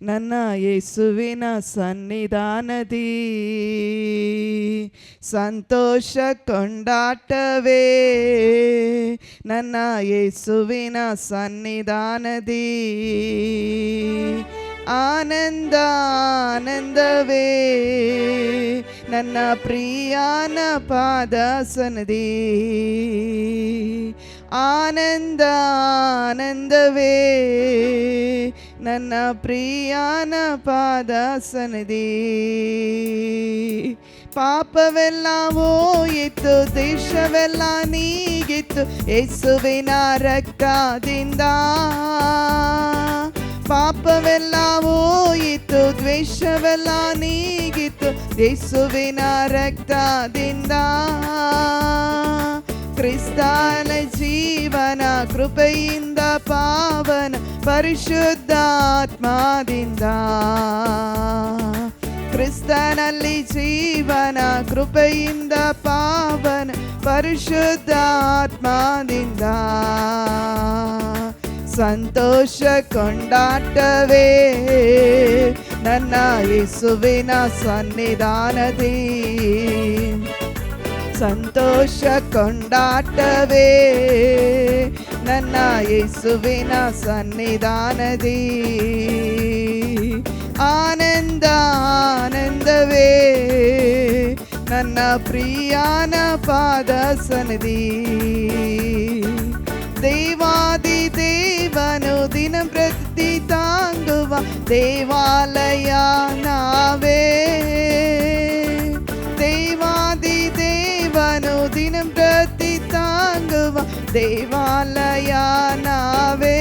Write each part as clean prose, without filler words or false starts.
ನನ್ನ ಯೇಸುವಿನ ಸನ್ನಿಧಾನದಿ ಸಂತೋಷ ಕೊಂಡಾಟವೇ. ನನ್ನ ಯೇಸುವಿನ ಸನ್ನಿಧಾನದಿ ಆನಂದ ಆನಂದವೇ. ನನ್ನ ಪ್ರಿಯನ ಪಾದಾಸನದಿ ಆನಂದ ಆನಂದವೇ. ನನ್ನ ಪ್ರಿಯನ ಪಾದಾಸನದಿ ಪಾಪವೆಲ್ಲ ಹೋಯಿತು, ದೇಶವೆಲ್ಲ ನೀಗಿತ್ತು ಯೇಸುವಿನ ರಕ್ತದಿಂದ. ಪಾಪವೆಲ್ಲ ಹೋಯಿತು, ದ್ವೇಷವೆಲ್ಲ ನೀಗಿತ್ತು ಯೇಸುವಿನ ರಕ್ತದಿಂದ. ಕ್ರಿಸ್ತನ ಜೀವನ ಕೃಪೆಯಿಂದ ಪಾವನ ಪರಿಶುದ್ಧಾತ್ಮದಿಂದ. ಕ್ರಿಸ್ತನಲ್ಲಿ ಜೀವನ ಕೃಪೆಯಿಂದ ಪಾವನ ಪರಿಶುದ್ಧಾತ್ಮದಿಂದ. ಸಂತೋಷ ಕೊಂಡಾಟವೇ. ನನ್ನ ಯೇಸುವಿನ ಸನ್ನಿಧಾನದಿ ಸಂತೋಷ ಕೊಂಡಾಟವೇ. ನನ್ನ ಯೇಸುವಿನ ಸನ್ನಿಧಾನದಿ ಆನಂದ ಆನಂದವೇ. ನನ್ನ ಪ್ರಿಯನ ಪಾದಾಸನದಿ ದೇವಾದಿ ದೇವನು ದಿನ ಪ್ರತಿ ತಾಂಗುವ ದೇವಾಲಯ ನಾವೇ. ದೇವಾದಿ ದೇವನು ದಿನ ಪ್ರತಿ ತಾಂಗುವ ದೇವಾಲಯ ನಾವೇ.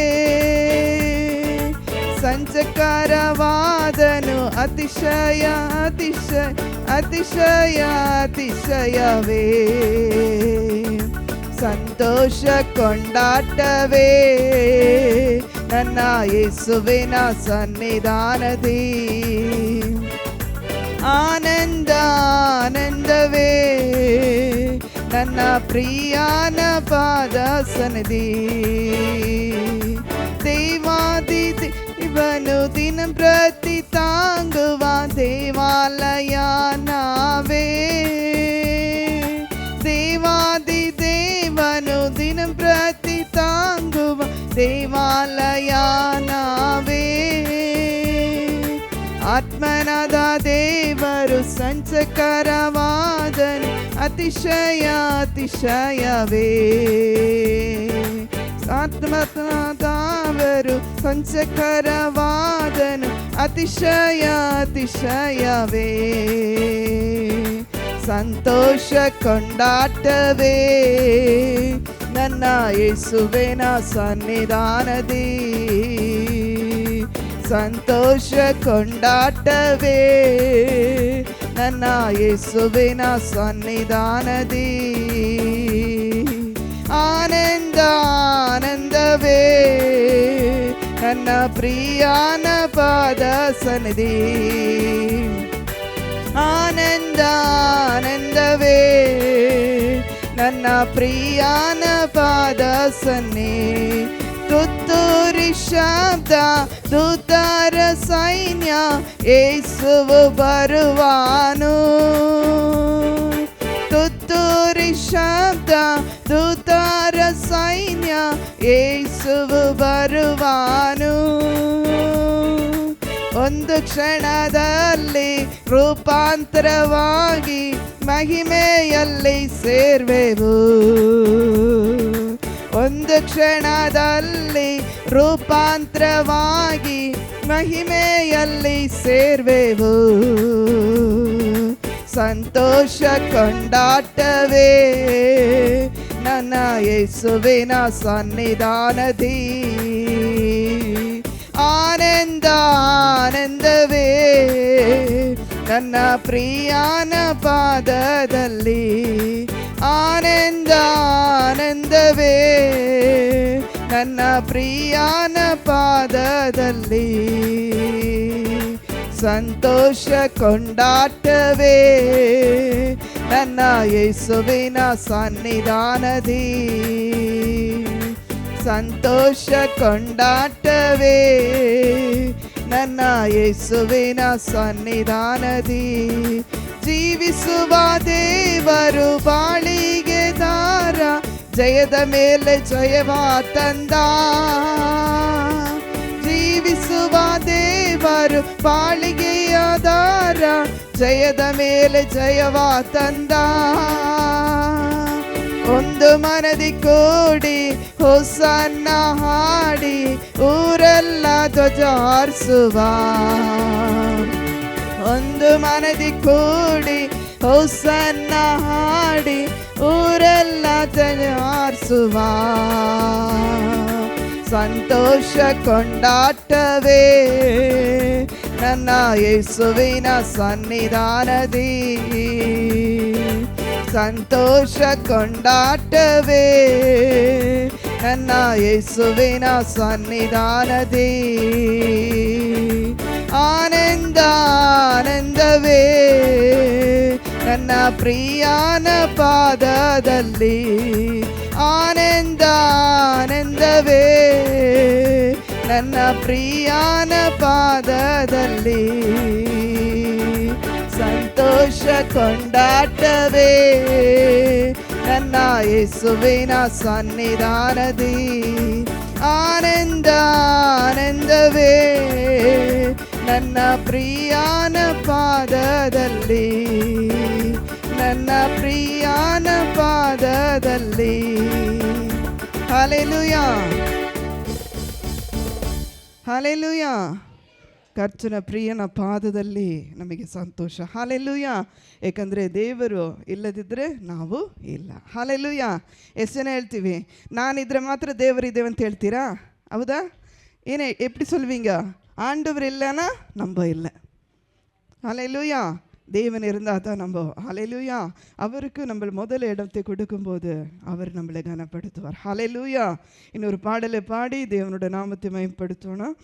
ಸಂಚಕಾರವಾದನು ಅತಿಶಯ ಅತಿಶಯ ಅತಿಶಯ ಅತಿಶಯವೇ. ಸಂತೋಷ ಕೊಂಡಾಟವೇ. ನನ್ನ ಯೇಸುವಿನ ಸನ್ನಿಧಾನದಿ ಆನಂದ ಆನಂದವೇ. ನನ್ನ ಪ್ರಿಯನ ಪಾದಾಸನದಿ ದೇವಾದಿ ದೇವನು ದಿನ ಪ್ರತಿ ತಾಂಗುವ ದೇವಾಲಯ ನಾವೇ. ದೇವಾದಿ ದೇವನು ದಿನ ಪ್ರತಿ ತಾಂಗುವ ದೇವಾಲಯ ನಾವೇ. ಆತ್ಮನಾದ ದೇವರು ಸಂಚಕರವಾದನು ಅತಿಶಯ ಅತಿಶಯವೇ. ಆತ್ಮನಾದವರು ಸಂಚಕರವಾದನು ಅತಿಶಯ ಅತಿಶಯವೇ. ಸಂತೋಷ ಕೊಂಡಾಟವೇ. ನನ್ನ ಯೇಸುವಿನ ಸನ್ನಿಧಾನದಿ ಸಂತೋಷ ಕೊಂಡಾಟವೇ. ನನ್ನ ಯೇಸುವಿನ ಸನ್ನಿಧಾನದಿ ಆನಂದ ಆನಂದವೇ. ನನ್ನ ಪ್ರಿಯನ ಪಾದಾಸನದಿ ಆನಂದ ಆನಂದವೇ. ನನ್ನ ಪ್ರಿಯನ ಪಾದಾಸನೆ ತುತ್ತೂರಿ ಶಬ್ದ ದೂತರ ಸೈನ್ಯ ಯೇಸುವು ಬರುವಾನು. ತುತ್ತೂರಿ ಶಬ್ದ ದೂತರ ಸೈನ್ಯ ಯೇಸುವು ಬರುವಾನು. ಒಂದು ಕ್ಷಣದಲ್ಲಿ ರೂಪಾಂತರವಾಗಿ ಮಹಿಮೆಯಲ್ಲಿ ಸೇರ್ವೆವು. ಒಂದು ಕ್ಷಣದಲ್ಲಿ ರೂಪಾಂತರವಾಗಿ ಮಹಿಮೆಯಲ್ಲಿ ಸೇರ್ವೆವು. ಸಂತೋಷ ಕೊಂಡಾಟವೇ. ನನ್ನ ಯೇಸುವಿನ ಸನ್ನಿಧಾನದಿ ಆನಂದ ಆನಂದವೇ. ನನ್ನ ಪ್ರಿಯನ ಪಾದದಲ್ಲಿ ಆನಂದ ಆನಂದವೇ. ನನ್ನ ಪ್ರಿಯನ ಪಾದದಲ್ಲಿ ಸಂತೋಷ ಕೊಂಡಾಟವೇ. ನನ್ನ ಯೇಸುವಿನ ಸನ್ನಿಧಾನದಿ ಸಂತೋಷ ಕೊಂಡಾಟವೇ ನನ್ನ ಯೇಸುವಿನ ಸನ್ನಿಧಾನದಿ. ಜೀವಿಸುವ ದೇವರು ಬಾಳಿಗೆ ದಾರ, ಜಯದ ಮೇಲೆ ಜಯವ ತಂದ. ಜೀವಿಸುವ ದೇವರು ಬಾಳಿಗೆಯ ದಾರ, ಜಯದ ಮೇಲೆ ಜಯವ ತಂದ. ಒಂದು ಮನದಿ ಕೂಡಿ ಹೊಸನ್ನ ಹಾಡಿ ಊರೆಲ್ಲ ಧ್ವಜ ಹಾರಿಸುವ. ಒಂದು ಮನದಿ ಕೂಡಿ ಹೊಸನ್ನ ಹಾಡಿ ಊರೆಲ್ಲ ಧ್ವಜ ಹಾರಿಸುವ. ಸಂತೋಷ ಕೊಂಡಾಟವೇ ನನ್ನ ಯೇಸುವಿನ ಸನ್ನಿಧಾನದಿ. ಸಂತೋಷ ಕೊಂಡಾಟವೇ ನನ್ನ ಯೇಸುವಿನ ಸನ್ನಿಧಾನದಿ. ಆನಂದ ಆನಂದವೇ ನನ್ನ ಪ್ರಿಯನ ಪಾದದಲ್ಲಿ. ಆನಂದ ಆನಂದವೇ ನನ್ನ ಪ್ರಿಯನ ಪಾದದಲ್ಲಿ. ಸಂತೋಷ ಕೊಂಡಾಟವೇ ನನ್ನ ಯೇಸುವಿನ ಸನ್ನಿಧಾನದಿ. ಆನಂದ ಆನಂದವೇ ನನ್ನ ಪ್ರಿಯನ ಪಾದದಲ್ಲಿ. ನನ್ನ ಪ್ರಿಯನ ಪಾದದಲ್ಲಿ. Hallelujah, hallelujah. ಕರ್ತನ ಪ್ರಿಯನ ಪಾದದಲ್ಲಿ ನಮಗೆ ಸಂತೋಷ. ಹಲ್ಲೆಲೂಯಾ. ಏಕೆಂದರೆ ದೇವರು ಇಲ್ಲದಿದ್ದರೆ ನಾವು ಇಲ್ಲ. ಹಲ್ಲೆಲೂಯಾ. ಎಷ್ಟು ಜನ ಹೇಳ್ತೀವಿ ನಾನಿದ್ರೆ ಮಾತ್ರ ದೇವರಿದ್ದೇವೆ ಅಂತ ಹೇಳ್ತೀರಾ? ಹೌದಾ? ಏನೇ ಎಪ್ಪಡಿ சொல்வீங்க? ஆண்டவர் இல்லைன்னா நம்ம இல்லை. ஹல்லேலூயா. தேவன் இருந்தால் தான் நம்ம. ஹல்லேலூயா. அவருக்கு நம்ம முதல் இடத்தை கொடுக்கும்போது அவர் நம்மளை கனப்படுத்துவார். ஹல்லேலூயா. இன்னொரு பாடலை பாடி தேவனோட நாமத்தை மகிமைப்படுத்தணும்.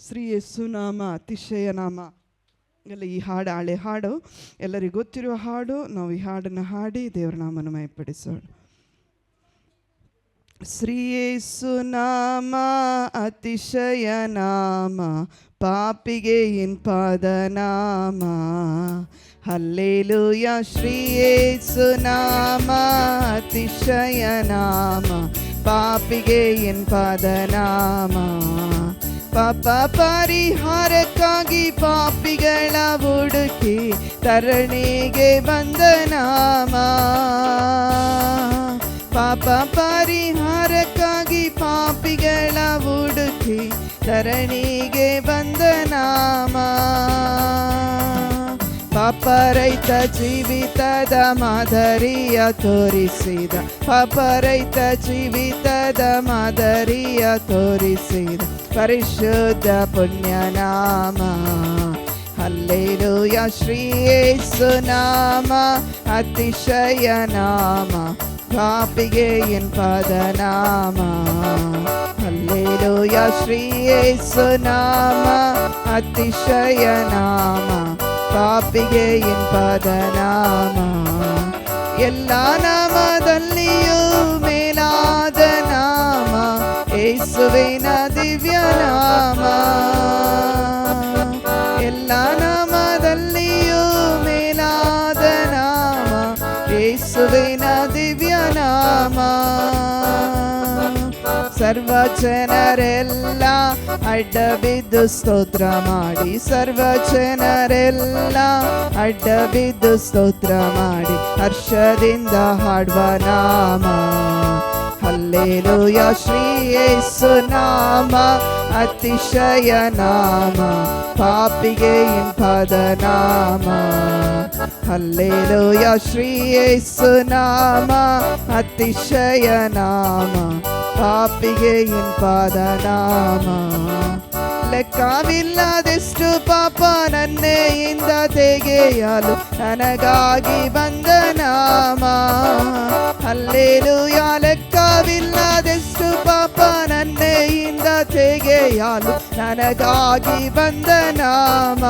ಶ್ರೀ ಯೇಸು ನಾಮ ಅತಿಶಯ ನಾಮ. ಎಲ್ಲ ಈ ಹಾಡು ಹಳೆ ಹಾಡು, ಎಲ್ಲರಿಗೂ ಗೊತ್ತಿರುವ ಹಾಡು. ನಾವು ಈ ಹಾಡನ್ನು ಹಾಡಿ ದೇವರ ನಾಮನ ಮಹಿಮೆಪಡಿಸೋಣ. ಶ್ರೀ ಯೇಸು ನಾಮ ಅತಿಶಯ ನಾಮ, ಪಾಪಿಗೆ ಇನ್ಪಾದ ನಾಮ. ಹಲ್ಲೆಲೂಯಾ. ಶ್ರೀ ಯೇಸು ನಾಮ ಅತಿಶಯ ನಾಮ, ಪಾಪಿಗೆ ಇನ್ಪಾದ ನಾಮ. ಪಾಪ ಪರಿಹಾರಕ್ಕಾಗಿ ಪಾಪಿಗಳ ಹುಡುಕಿ ತರಣಿಗೆ ಬಂದ ನಾಮ. ಪಾಪ ಪರಿಹಾರಕ್ಕಾಗಿ ಪಾಪಿಗಳ ಹುಡುಕಿ ತರಣಿಗೆ ಬಂದ ನಾಮ. ಪಾಪರಹಿತ ಜೀವಿತದ ಮಾದರಿಯ ತೋರಿಸಿದ, ಪಾಪರಹಿತ ಜೀವಿತದ ಮಾದರಿಯ ತೋರಿಸಿದ ಪರಿಶುದ್ಧ ಪುಣ್ಯ ನಾಮ. ಹಲ್ಲೆಲೂಯಾ. ಶ್ರೀ ಯೇಸು ನಾಮ ಅತಿಶಯ ನಾಮ, ಪಾಪಿಗೆ ಇನ್ಪಾದ ನಾಮ. ಹಲ್ಲೆಲೂಯಾ. ಶ್ರೀ ಯೇಸು ನಾಮ ಅತಿಶಯ ನಾಮ, ಪಾಪಿಗೆ ಇನ್ಪಾದ ನಾಮ. ಎಲ್ಲ ನಾಮದಲ್ಲಿಯೂ ಮೇಲಾದ ನಾಮ ಯೇಸುವಿನ ದಿವ್ಯ ನಾಮ. ಎಲ್ಲ ನಾಮದಲ್ಲಿಯೂ ಮೇಲಾದ ನಾಮ ಯೇಸುವಿನ ದಿವ್ಯ ನಾಮ. ಸರ್ವ ಜನರೆಲ್ಲ ಅಡ್ಡ ಬಿದ್ದು ಸ್ತೋತ್ರ ಮಾಡಿ, ಸರ್ವ ಜನರೆಲ್ಲ ಅಡ್ಡ ಬಿದ್ದು ಸ್ತೋತ್ರ ಮಾಡಿ ಹರ್ಷದಿಂದ ಹಾಡುವ ನಾಮ. ಹಲ್ಲೆಲೂಯಾ. ಶ್ರೀ ಯೇಸು ನಾಮ ಅತಿಶಯ ನಾಮ, ಪಾಪಿಗೆ ಇಂಪಾದ ನಾಮ. ಹಲ್ಲೆಲೂಯಾ. ಶ್ರೀ ಯೇಸು ನಾಮ ಅತಿಶಯ ನಾಮ, ಪಾಪಿಗೆ ಇಂಪಾದ ನಾಮ. ಲೆಕ್ಕವಿಲ್ಲದೆಷ್ಟು ಪಾಪ ನನ್ನೆಯಿಂದ ತೆಗೆಯಲು ನನಗಾಗಿ ಬಂದ ನಾಮ. ಹಲ್ಲೆಲೂಯಾ. ಲೆಕ್ಕವಿಲ್ಲದೆಷ್ಟು ಪಾಪ ನನ್ನೆಯಿಂದ ತೆಗೆಯಲು ನನಗಾಗಿ ಬಂದ ನಾಮ.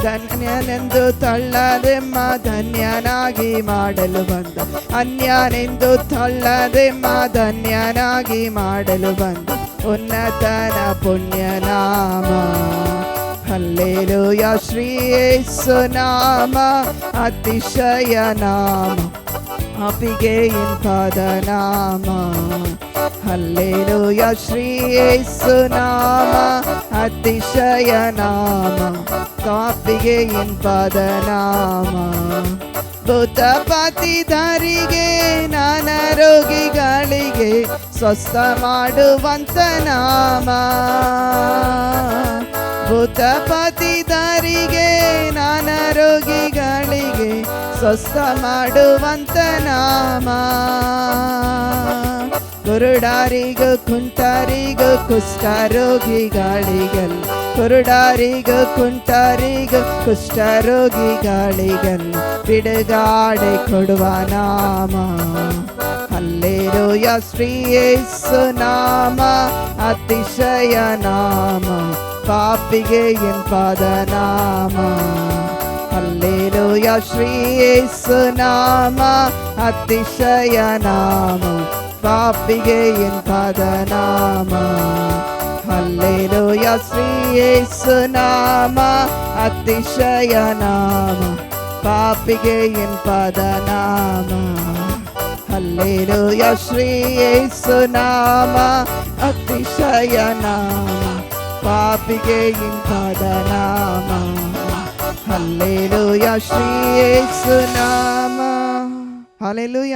ಧನ್ಯನೆಂದು ತಳ್ಳದೆಮ್ಮ ಧನ್ಯನಾಗಿ ಮಾಡಲು ಬಂದ, ಅನ್ಯನೆಂದು ತಳ್ಳದೆಮ್ಮ ಧನ್ಯನಾಗಿ ಮಾಡಲು ಬಂದ ಉನ್ನತನ ಪುಣ್ಯನಾಮ. ಹಲ್ಲೆಲೂಯ ಶ್ರೀ ಯೇಸು ನಾಮ ಅತಿಶಯ ನಾಮ, ಪಾಪಿಗೆ ಇಂಪಾದ ನಾಮ. ಹಲ್ಲೆಲೂಯ ಶ್ರೀ ಯೇಸು ನಾಮ ಅತಿಶಯ ನಾಮ, ಪಾಪಿಗೆ ಇಂಪಾದ ನಾಮ. ಭೂತಪಾತಿದಾರಿಗೆ ನಾನಾ ರೋಗಿಗಳಿಗೆ ಸ್ವಸ್ಥ ಮಾಡುವಂತ ನಾಮ. ಭೂತಪಾತಿದಾರಿಗೆ ನಾನಾ ರೋಗಿಗಳಿಗೆ ಸ್ವಸ್ಥ ಮಾಡುವಂತ ನಾಮ. ಕುರುಡಾರಿಗೂ ಕುಂಟಾರಿಗೂ ಕುಷ್ಠರೋಗಿಗಳಿಗಲ್ಲ, ಕುರುಡಾರಿಗೂ ಕುಂಟಾರಿಗೂ ಕುಷ್ಠರೋಗಿಗಳಿಗಲ್ಲ ಬಿಡುಗಡೆ ಕೊಡುವ ನಾಮ. ಹಲ್ಲೆಲೂಯ ಶ್ರೀ ಯೇಸು ನಾಮ ಅತಿಶಯ ನಾಮ, ಪಾಪಿಗೆ ಇಂಪಾದ ನಾಮ. ಹಲ್ಲೆಲೂಯ ಶ್ರೀ ಯೇಸು ನಾಮ ಅತಿಶಯ ನಾಮ, ಪಾಪಿಗೆ ಇಂಪಾದ ನಾಮ. ಹಲ್ಲೆಲೂಯ ಶ್ರೀ ಯೇಸು ನಾಮ ಅತಿಶಯ ನಾಮ, ಪಾಪಿಗೆ ಇಂಪಾದ ನಾಮ. ಹಲ್ಲೆಲೂಯ ಶ್ರೀ ಯೇಸು ನಾಮ ಅತಿಶಯ ನಾಮ, ಪಾಪಿಗೆ ಇಂಪಾದ ನಾಮ. ಹಲ್ಲೆಲೂಯ ಶ್ರೀ ಯೇಸು ನಾಮ. ಹಲ್ಲೆಲೂಯ.